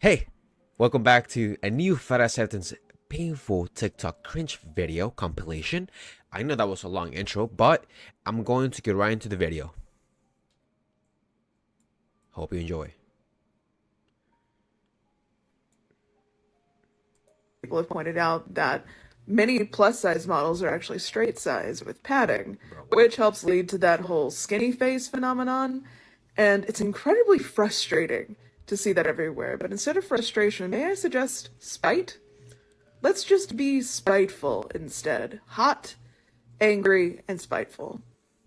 Hey, welcome back to a new Fat Acceptance painful TikTok cringe video compilation. I know that was a long intro, but I'm going to get right into the video. Hope you enjoy. People have pointed out that many plus-size models are actually straight size with padding, which helps lead to that whole skinny face phenomenon. And it's incredibly frustrating to see that everywhere. But instead of frustration, may I suggest spite? Let's just be spiteful instead. Hot, angry, and spiteful.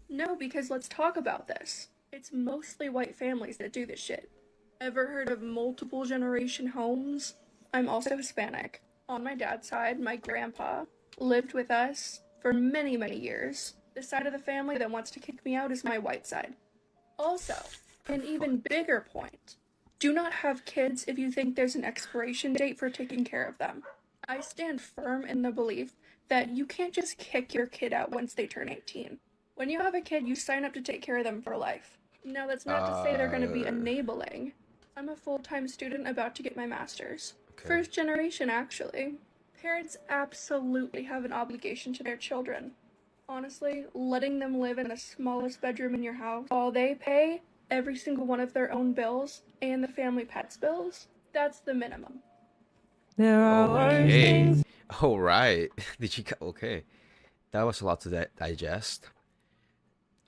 No, because let's talk about this. It's mostly white families that do this shit. Ever heard of multiple generation homes? I'm also Hispanic. On my dad's side, my grandpa lived with us for many, many years. The side of the family that wants to kick me out is my white side. Also, an even bigger point. Do not have kids if you think there's an expiration date for taking care of them. I stand firm in the belief that you can't just kick your kid out once they turn 18. When you have a kid, you sign up to take care of them for life. Now, that's not to say they're going to be enabling. I'm a full-time student about to get my master's. Okay. First generation, actually. Parents absolutely have an obligation to their children. Honestly, letting them live in the smallest bedroom in your house while they pay every single one of their own bills and the family pet's bills, that's the minimum. There are worse Okay. things. All right. Okay. That was a lot to digest.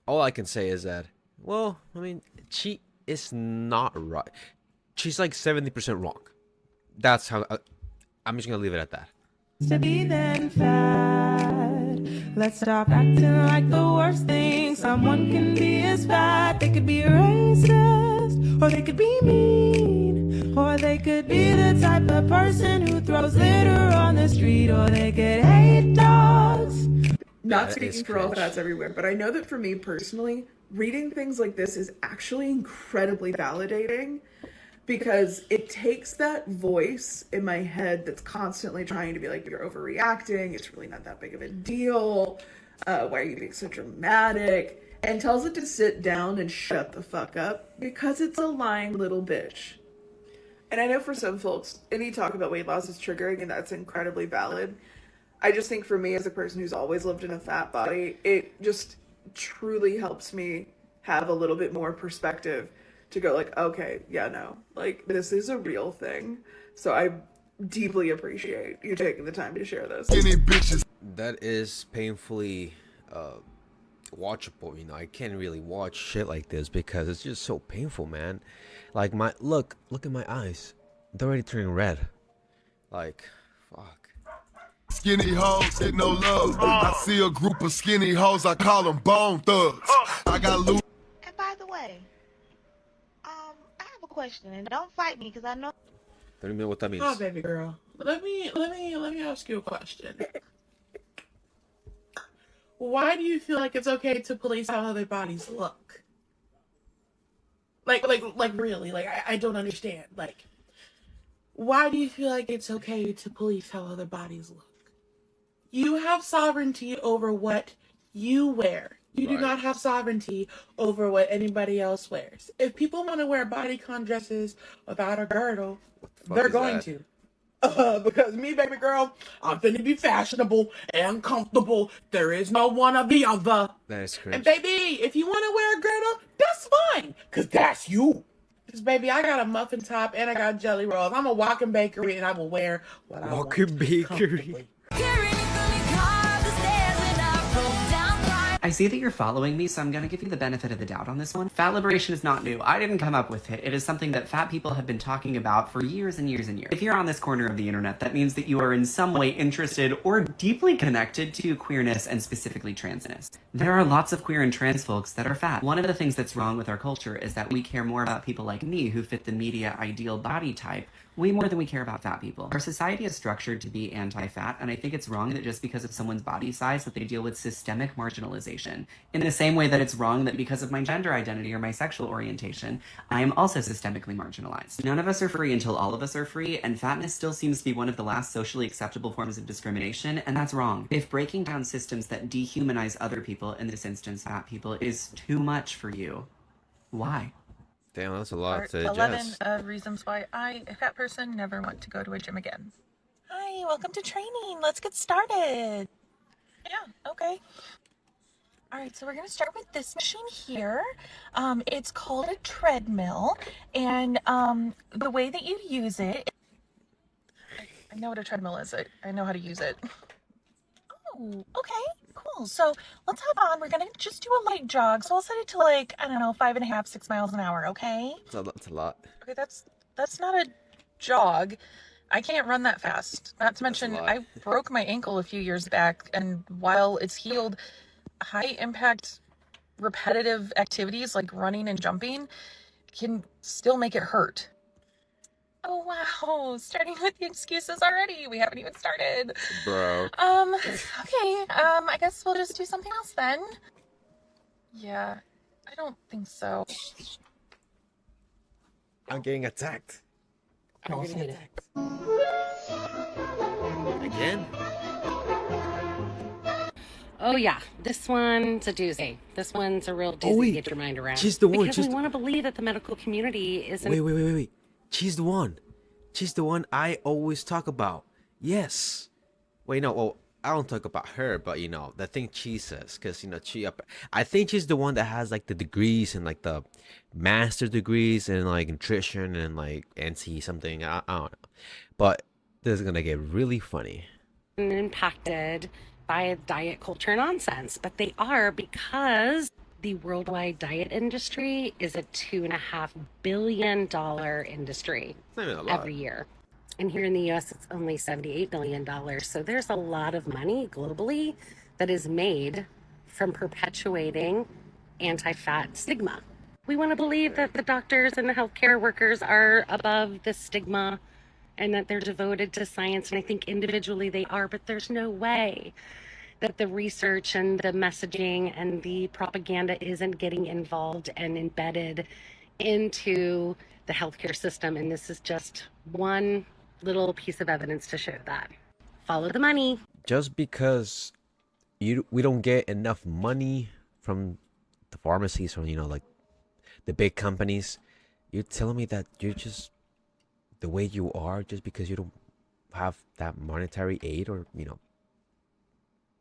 All I can say is that, well, I mean, she is not right. She's like 70% wrong. That's how I'm just gonna leave it at that. To be then fat. Let's stop acting like the worst thing someone can be is fat. They could be racist, or they could be mean, or they could be the type of person who throws litter on the street, or they could hate dogs. Not That is speaking for all cringe. fats everywhere, but I know that for me personally, reading things like this is actually incredibly validating because it takes that voice in my head that's constantly trying to be like, you're overreacting, it's really not that big of a deal, why are you being so dramatic, and tells it to sit down and shut the fuck up because it's a lying little bitch. And I know for some folks, any talk about weight loss is triggering, and that's incredibly valid. I just think for me, as a person who's always lived in a fat body, it just truly helps me have a little bit more perspective to go like, okay, yeah, no, like this is a real thing. So I deeply appreciate you taking the time to share this. That is painfully watchable. You know, I can't really watch shit like this because it's just so painful, man. Like my look at my eyes. They're already turning red. Like, fuck. Skinny hoes get no love. I see a group of skinny hoes, I call them bone thugs. I got loose. And by the way, I have a question, and don't fight me because I know. Don't even know what that means. Oh, baby girl. Let me ask you a question. Why do you feel like it's okay to police how other bodies look? Like really? Like, I don't understand. Like, why do you feel like it's okay to police how other bodies look? You have sovereignty over what you wear. You do Right. not have sovereignty over what anybody else wears. If people want to wear bodycon dresses without a girdle, fuck they're is going that? to. Because me, baby girl, I'm finna be fashionable and comfortable. There is no one or the other. That is cringe. And baby, if you want to wear a girdle, that's fine. Because that's you. Because baby, I got a muffin top and I got jelly rolls. I'm a walking bakery and I will wear what I Walking want. bakery. comfortably. I see that you're following me, so I'm going to give you the benefit of the doubt on this one. Fat liberation is not new. I didn't come up with it. It is something that fat people have been talking about for years and years and years. If you're on this corner of the internet, that means that you are in some way interested or deeply connected to queerness and specifically transness. There are lots of queer and trans folks that are fat. One of the things that's wrong with our culture is that we care more about people like me who fit the media ideal body type way more than we care about fat people. Our society is structured to be anti-fat, and I think it's wrong that just because of someone's body size that they deal with systemic marginalization. In the same way that it's wrong that because of my gender identity or my sexual orientation, I am also systemically marginalized. None of us are free until all of us are free, and fatness still seems to be one of the last socially acceptable forms of discrimination, and that's wrong. If breaking down systems that dehumanize other people, in this instance fat people, is too much for you, why? Damn, that's a lot Part to 11 digest. of reasons why I, a fat person, never want to go to a gym again. Hi, welcome to training. Let's get started. Yeah, okay. All right, so we're going to start with this machine here. It's called a treadmill, and the way that you use it, I know what a treadmill is. I know how to use it. Oh, okay, cool. So let's hop on. We're going to just do a light jog. So I'll set it to like, I don't know, 5.5, 6 miles an hour, okay? That's a lot. Okay, that's not a jog. I can't run that fast. Not to That's a mention, lot. I broke my ankle a few years back, and while it's healed, high impact repetitive activities like running and jumping can still make it hurt. Oh wow, starting with the excuses already. We haven't even started. Bro. Okay, I guess we'll just do something else then. Yeah, I don't think so. I'm getting attacked. I'm getting attacked. Again? Oh yeah, this one's a doozy. This one's a real doozy wait. to get your mind around. She's the one, because we want to believe that the medical community isn't. Wait. She's the one. She's the one I always talk about. Yes. Wait, no. Well, I don't talk about her, but you know the thing she says, because you know I think she's the one that has like the degrees and like the master degrees in like nutrition and like NC something. I don't know, but this is gonna get really funny. Impacted by diet culture nonsense, but they are because the worldwide diet industry is a $2.5 billion industry It's not even a lot. every year. And here in the US, it's only $78 billion. So there's a lot of money globally that is made from perpetuating anti-fat stigma. We want to believe that the doctors and the healthcare workers are above the stigma and that they're devoted to science. And I think individually they are, but there's no way that the research and the messaging and the propaganda isn't getting involved and embedded into the healthcare system. And this is just one little piece of evidence to show that. Follow the money. Just because we don't get enough money from the pharmacies, from you know like the big companies, you're telling me that you're just the way you are just because you don't have that monetary aid, or you know,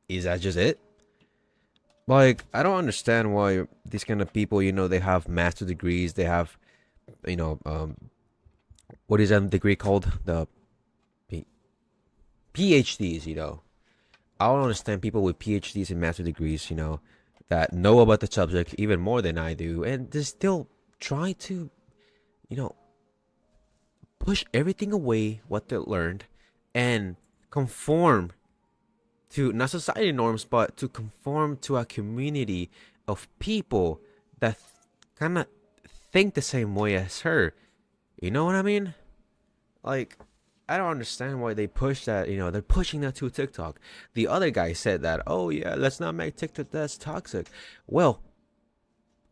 is that just it? Like, I don't understand why these kind of people, you know, they have master degrees, they have, you know, what is that degree called? The PhDs, you know. I don't understand people with PhDs and master degrees, you know, that know about the subject even more than I do, and they still try to, you know, push everything away what they learned and conform to not society norms, but to conform to a community of people that kind of think the same way as her. You know what I mean? Like, I don't understand why they push that. You know, they're pushing that to TikTok. The other guy said that, oh yeah, let's not make TikTok that's toxic. Well,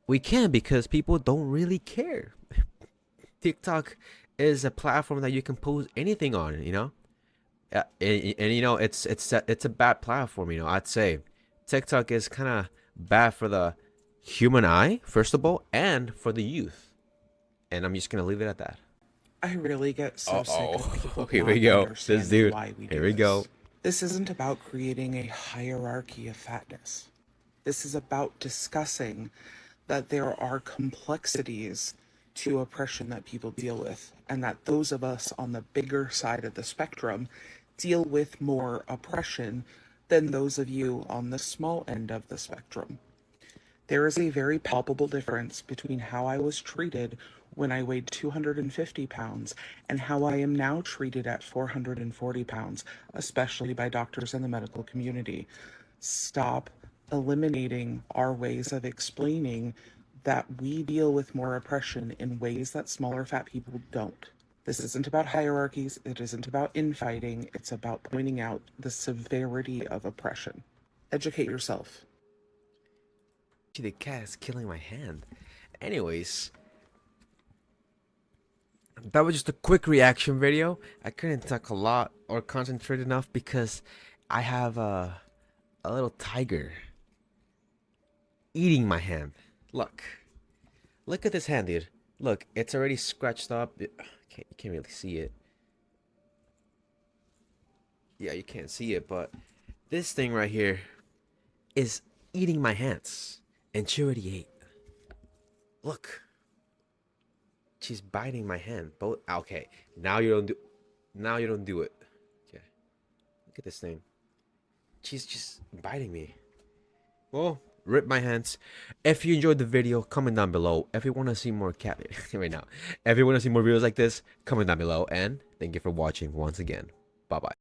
we can, because people don't really care. TikTok is a platform that you can post anything on, you know. And you know, it's a bad platform, you know. I'd say TikTok is kind of bad for the human eye, first of all, and for the youth. And I'm just gonna leave it at that. I really get so sick of people Here not we go. understanding This dude. why we do Here we this. go. This isn't about creating a hierarchy of fatness. This is about discussing that there are complexities to oppression that people deal with, and that those of us on the bigger side of the spectrum deal with more oppression than those of you on the small end of the spectrum. There is a very palpable difference between how I was treated when I weighed 250 pounds and how I am now treated at 440 pounds, especially by doctors in the medical community. Stop eliminating our ways of explaining that we deal with more oppression in ways that smaller fat people don't. This isn't about hierarchies, it isn't about infighting, it's about pointing out the severity of oppression. Educate yourself. The cat is killing my hand. Anyways, that was just a quick reaction video. I couldn't talk a lot or concentrate enough because I have a little tiger eating my hand. Look at this hand, dude. Look, it's already scratched up. You can't really see it. Yeah, you can't see it, but this thing right here is eating my hands. And she already ate. Look. She's biting my hand. Both. Okay, now you don't do. Now you don't do it. Okay. Look at this thing. She's just biting me. Well, rip my hands. If you enjoyed the video, comment down below. If you want to see more cat right now, if you want to see more videos like this, comment down below. And thank you for watching once again. Bye bye.